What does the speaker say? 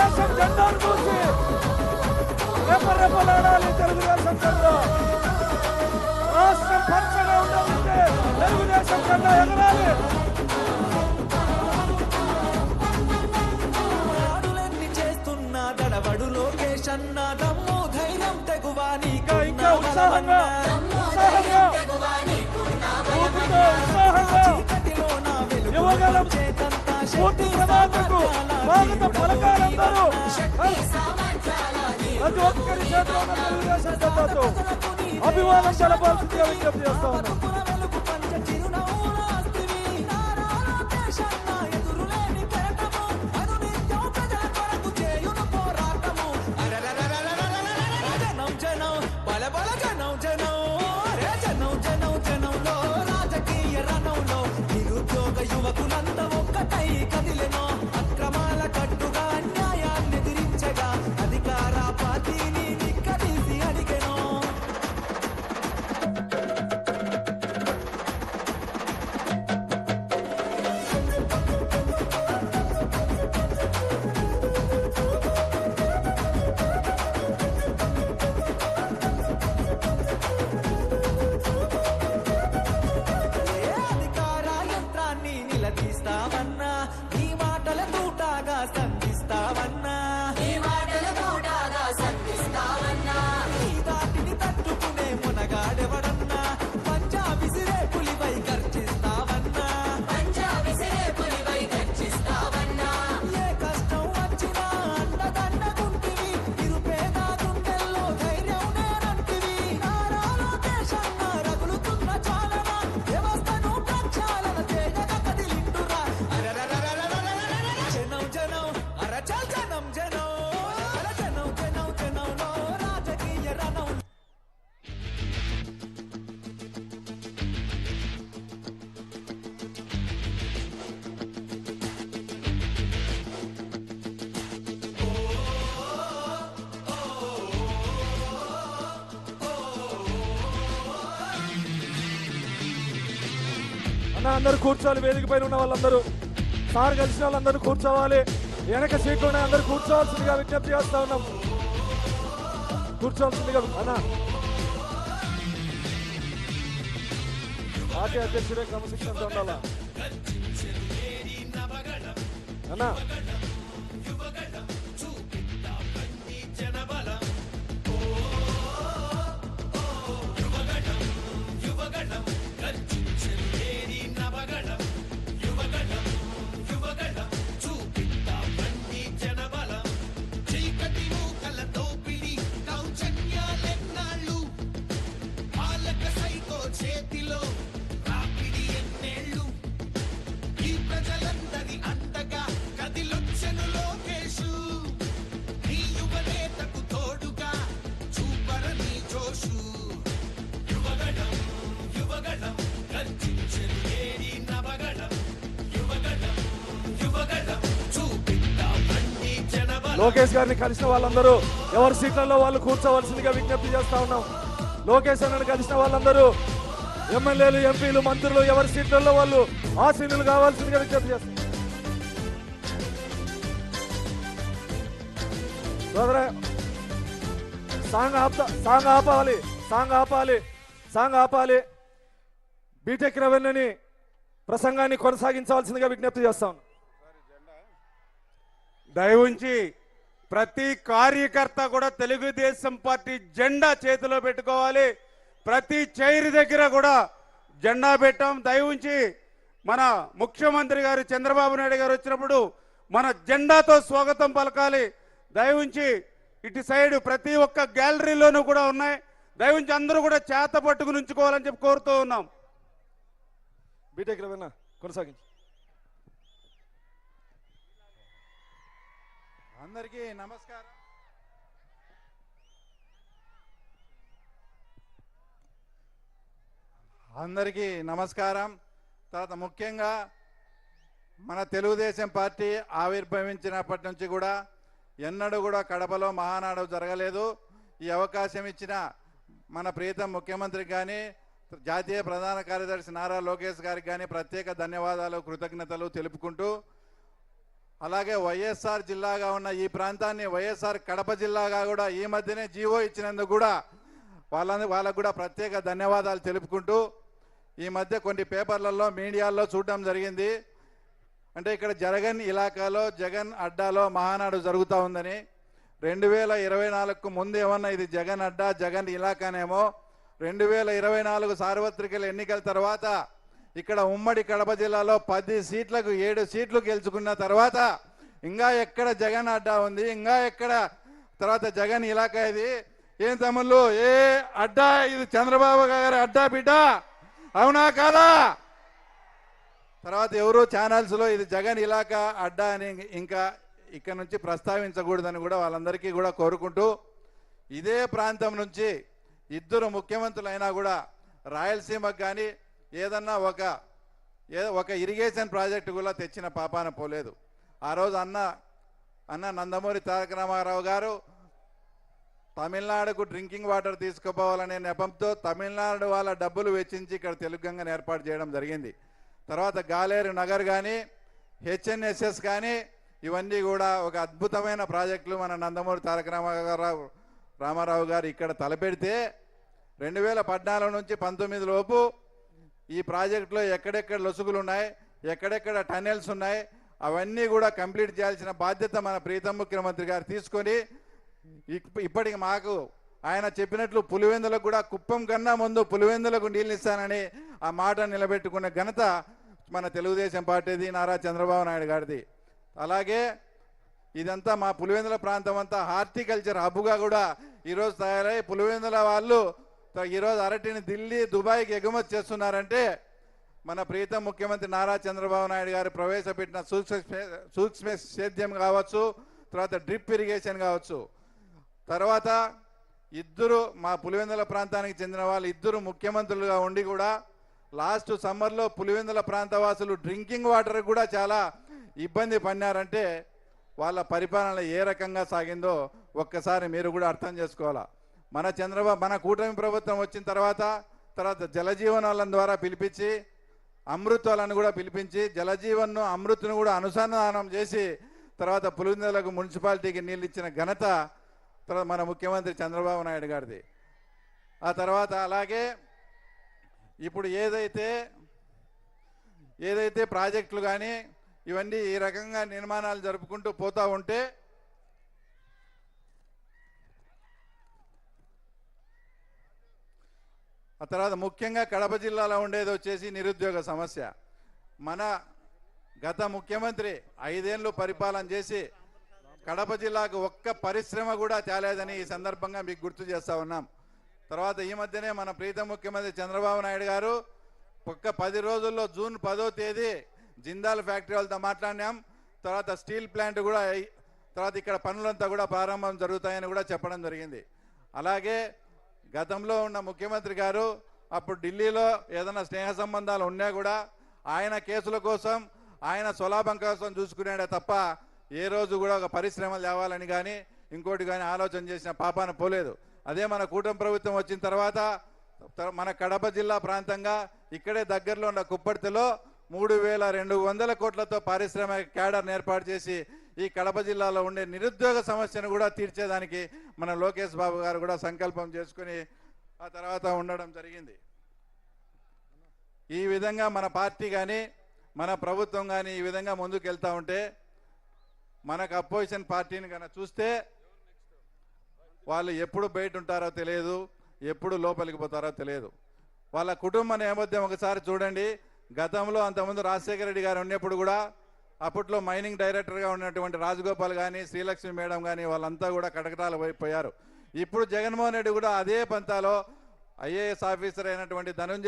తెలుగుదేశం జెండాను చూసి రెపరెపలాడాలి. తెలుగుదేశం జెండా రాష్ట్రం పచ్చగా ఉండాలంటే తెలుగుదేశం జెండా ఎగరాలి. దడబడు లోకేష్ అన్న దమ్ము ధైర్యం తెగువాని ఇంకా ఉత్సాహంగా యువగలం పూర్తి సమాజకు స్వాగతం పలకాలందరూ ప్రతి ఒక్కరి చేతిలో ఉన్న తెలుగుదేశం జెండాతో అభివాదం తెలపాల్సిందిగా విజ్ఞప్తి చేస్తా ఉన్నాం. యువకులంతా ఒక్కటై కదిలెనో అక్రమాల కట్టుగా న్యాయాన్ని ఎదిరించగా అధికార పార్టీని నిక్కదీసి అడిగెనో. నిలదీస్తావన్నా నీ మాటల తూటాగా సంధిస్తావన్నా నీ దాటిని తట్టుకునే మునగాడెవడన్నా పంజా విసిరే పులిపై గర్జిస్తావన్నా ఏ కష్టం వచ్చినా అండదండగుంటివి నిరుపేద గుండెల్లో ధైర్యం నేనంటివి నారా లోకేశన్న రగులుతున్న చాలన వ్యవస్థను ప్రక్షాళన చేయగా అందరూ కూర్చోవాలి. వేదిక పైన ఉన్న వాళ్ళందరూ సార్ కలిసిన వాళ్ళందరూ కూర్చోవాలి. వెనక సీట్లు ఉన్నాయి, అందరూ కూర్చోవాల్సిందిగా విజ్ఞప్తి చేస్తా ఉన్నాం. కూర్చోవాల్సిందిగా అన్నా పార్టీ అధ్యక్షుడే క్రమశిక్షణతో ఉండాలా అన్నా. లోకేష్ గారిని కలిసిన వాళ్ళందరూ ఎవరి సీట్లలో వాళ్ళు కూర్చోవలసిందిగా విజ్ఞప్తి చేస్తా ఉన్నాం. లోకేష్ అన్నను కలిసిన వాళ్ళందరూ ఎమ్మెల్యేలు, ఎంపీలు, మంత్రులు ఎవరి సీట్లలో వాళ్ళు ఆసీనులు కావాల్సిందిగా విజ్ఞప్తి చేస్తాం. సాంగ్ ఆపాలి. బీటెక్ రెవెన్యూని ప్రసంగాన్ని కొనసాగించవలసిందిగా విజ్ఞప్తి చేస్తాం. దయవుంచి ప్రతి కార్యకర్త కూడా తెలుగుదేశం పార్టీ జెండా చేతిలో పెట్టుకోవాలి. ప్రతి చైర్ దగ్గర కూడా జెండా పెట్టాం. దయవుంచి మన ముఖ్యమంత్రి గారు చంద్రబాబు నాయుడు గారు వచ్చినప్పుడు మన జెండాతో స్వాగతం పలకాలి. దయవుంచి ఇటు సైడ్ ప్రతి ఒక్క గ్యాలరీలోనూ కూడా ఉన్నాయి. దయవుంచి అందరూ కూడా చేత పట్టుకుని ఉంచుకోవాలని చెప్పి కోరుతూ ఉన్నాం. బీటెక్ రెవెన్యూ కొనసాగించు. అందరికీ నమస్కారం. తర్వాత ముఖ్యంగా మన తెలుగుదేశం పార్టీ ఆవిర్భవించినప్పటి నుంచి కూడా ఎన్నడూ కూడా కడపలో మహానాడు జరగలేదు. ఈ అవకాశం ఇచ్చిన మన ప్రియతమ ముఖ్యమంత్రికి కానీ జాతీయ ప్రధాన కార్యదర్శి నారా లోకేష్ గారికి కానీ ప్రత్యేక ధన్యవాదాలు, కృతజ్ఞతలు తెలుపుకుంటూ అలాగే వైఎస్ఆర్ జిల్లాగా ఉన్న ఈ ప్రాంతాన్ని వైఎస్ఆర్ కడప జిల్లాగా కూడా ఈ మధ్యనే జీవో ఇచ్చినందుకు కూడా వాళ్ళకు కూడా ప్రత్యేక ధన్యవాదాలు తెలుపుకుంటూ, ఈ మధ్య కొన్ని పేపర్లలో మీడియాల్లో చూడడం జరిగింది. అంటే ఇక్కడ జగన్ ఇలాకాలో జగన్ అడ్డాలో మహానాడు జరుగుతూ ఉందని. 2024కు ముందు ఏమన్నా ఇది జగన్ అడ్డా జగన్ ఇలాకానేమో, 2024 సార్వత్రిక ఎన్నికల తర్వాత ఇక్కడ ఉమ్మడి కడప జిల్లాలో 10 సీట్లకు 7 సీట్లు గెలుచుకున్న తర్వాత ఇంకా ఎక్కడ జగన్ అడ్డా ఉంది, ఇంకా ఎక్కడ తర్వాత జగన్ ఇలాకా ఇది ఏం తమ్ముళ్ళు, ఏ అడ్డా ఇది చంద్రబాబు గారి అడ్డా బిడ్డ, అవునా కాదా? తర్వాత ఎవరో ఛానల్స్లో ఇది జగన్ ఇలాకా అడ్డా అని ఇంకా ఇక్కడ నుంచి ప్రస్తావించకూడదని కూడా వాళ్ళందరికీ కూడా కోరుకుంటూ, ఇదే ప్రాంతం నుంచి ఇద్దరు ముఖ్యమంత్రులైనా కూడా రాయలసీమకు కానీ ఏదన్నా ఒక ఇరిగేషన్ ప్రాజెక్టు కూడా తెచ్చిన పాపాన పోలేదు. ఆ రోజు అన్న నందమూరి తారక రామారావు గారు తమిళనాడుకు డ్రింకింగ్ వాటర్ తీసుకుపోవాలనే నెపంతో తమిళనాడు వాళ్ళ డబ్బులు వెచ్చించి ఇక్కడ తెలుగు గంగను ఏర్పాటు చేయడం జరిగింది. తర్వాత గాలేరు నగర్ కానీ హెచ్ఎన్ఎస్ఎస్ కానీ ఇవన్నీ కూడా ఒక అద్భుతమైన ప్రాజెక్టులు మన నందమూరి తారక రామారావు గారు ఇక్కడ తలపెడితే 2014 నుంచి 19 లోపు ఈ ప్రాజెక్టులో ఎక్కడెక్కడ లొసుగులు ఉన్నాయి, ఎక్కడెక్కడ టన్నెల్స్ ఉన్నాయి, అవన్నీ కూడా కంప్లీట్ చేయాల్సిన బాధ్యత మన ప్రీతం ముఖ్యమంత్రి గారు తీసుకొని ఇప్పటికి మాకు ఆయన చెప్పినట్లు పులివెందులకు కూడా కుప్పం కన్నా ముందు పులివెందులకు నీళ్ళు ఇస్తానని ఆ మాట నిలబెట్టుకున్న ఘనత మన తెలుగుదేశం పార్టీది, నారా చంద్రబాబు నాయుడు గారిది. అలాగే ఇదంతా మా పులివెందుల ప్రాంతం అంతా హార్టికల్చర్ హబ్గా కూడా ఈరోజు తయారై పులివెందుల వాళ్ళు ఈరోజు అరటిని ఢిల్లీ దుబాయ్కి ఎగుమతి చేస్తున్నారంటే మన ప్రీతం ముఖ్యమంత్రి నారా చంద్రబాబు నాయుడు గారు ప్రవేశపెట్టిన సూక్ష్మ సేద్యం కావచ్చు, తర్వాత డ్రిప్ ఇరిగేషన్ కావచ్చు. తర్వాత ఇద్దరు మా పులివెందుల ప్రాంతానికి చెందిన వాళ్ళు ఇద్దరు ముఖ్యమంత్రులుగా ఉండి కూడా లాస్ట్ సమ్మర్లో పులివెందుల ప్రాంతవాసులు డ్రింకింగ్ వాటర్ కూడా చాలా ఇబ్బంది పడినారంటే వాళ్ళ పరిపాలన ఏ రకంగా సాగిందో ఒక్కసారి మీరు కూడా అర్థం చేసుకోవాలా. మన కూటమి ప్రభుత్వం వచ్చిన తర్వాత జలజీవనాల ద్వారా పిలిపించి అమృతాలను కూడా పిలిపించి జలజీవన్ను అమృత్ను కూడా అనుసంధానం చేసి తర్వాత పులివెందులకు మున్సిపాలిటీకి నీళ్ళు ఇచ్చిన ఘనత మన ముఖ్యమంత్రి చంద్రబాబు నాయుడు గారిది. ఆ తర్వాత అలాగే ఇప్పుడు ఏదైతే ప్రాజెక్టులు కానీ ఇవన్నీ ఈ రకంగా నిర్మాణాలు జరుపుకుంటూ పోతూ ఉంటే ఆ తర్వాత ముఖ్యంగా కడప జిల్లాలో ఉండేది వచ్చేసి నిరుద్యోగ సమస్య. మన గత ముఖ్యమంత్రి 5 ఏళ్ళు పరిపాలన చేసి కడప జిల్లాకు ఒక్క పరిశ్రమ కూడా తేలేదని ఈ సందర్భంగా మీకు గుర్తు చేస్తూ ఉన్నాం. తర్వాత ఈ మధ్యనే మన ప్రీతం ముఖ్యమంత్రి చంద్రబాబు నాయుడు గారు ఒక్క 10 రోజుల్లో జూన్ 10వ తేదీ జిందాల్ ఫ్యాక్టరీ వాళ్ళతో మాట్లాడినాం. తర్వాత స్టీల్ ప్లాంట్ కూడా తర్వాత ఇక్కడ పనులంతా కూడా ప్రారంభం జరుగుతాయని కూడా చెప్పడం జరిగింది. అలాగే గతంలో ఉన్న ముఖ్యమంత్రి గారు అప్పుడు ఢిల్లీలో ఏదైనా స్నేహ సంబంధాలు ఉన్నా కూడా ఆయన కేసుల కోసం ఆయన స్వలాభం కోసం చూసుకునేడే తప్ప ఏ రోజు కూడా ఒక పరిశ్రమలు తేవాలని కానీ ఇంకోటి కానీ ఆలోచన చేసిన పాపాన పోలేదు. అదే మన కూటమి ప్రభుత్వం వచ్చిన తర్వాత మన కడప జిల్లా ప్రాంతంగా ఇక్కడే దగ్గరలో ఉన్న కుప్పర్తిలో 3200 కోట్లతో పారిశ్రామిక క్యాడర్ని ఏర్పాటు చేసి ఈ కడప జిల్లాలో ఉండే నిరుద్యోగ సమస్యను కూడా తీర్చేదానికి మన లోకేష్ బాబు గారు కూడా సంకల్పం చేసుకుని ఆ తర్వాత ఉండడం జరిగింది. ఈ విధంగా మన పార్టీ కానీ మన ప్రభుత్వం కానీ ఈ విధంగా ముందుకు వెళ్తూ ఉంటే మనకు అపోజిషన్ పార్టీని కనుక చూస్తే వాళ్ళు ఎప్పుడు బయట ఉంటారో తెలియదు, ఎప్పుడు లోపలికి పోతారో తెలియదు. వాళ్ళ కుటుంబ నేపథ్యం ఒకసారి చూడండి. గతంలో అంతకుముందు రాజశేఖర రెడ్డి గారు ఉన్నప్పుడు కూడా అప్పట్లో మైనింగ్ డైరెక్టర్గా ఉన్నటువంటి రాజగోపాల్ కానీ శ్రీలక్ష్మి మేడం కానీ వాళ్ళంతా కూడా కటకటాలు పోయారు. ఇప్పుడు జగన్మోహన్ రెడ్డి కూడా అదే పంతాలో ఐఏఎస్ ఆఫీసర్ అయినటువంటి ధనంజయ్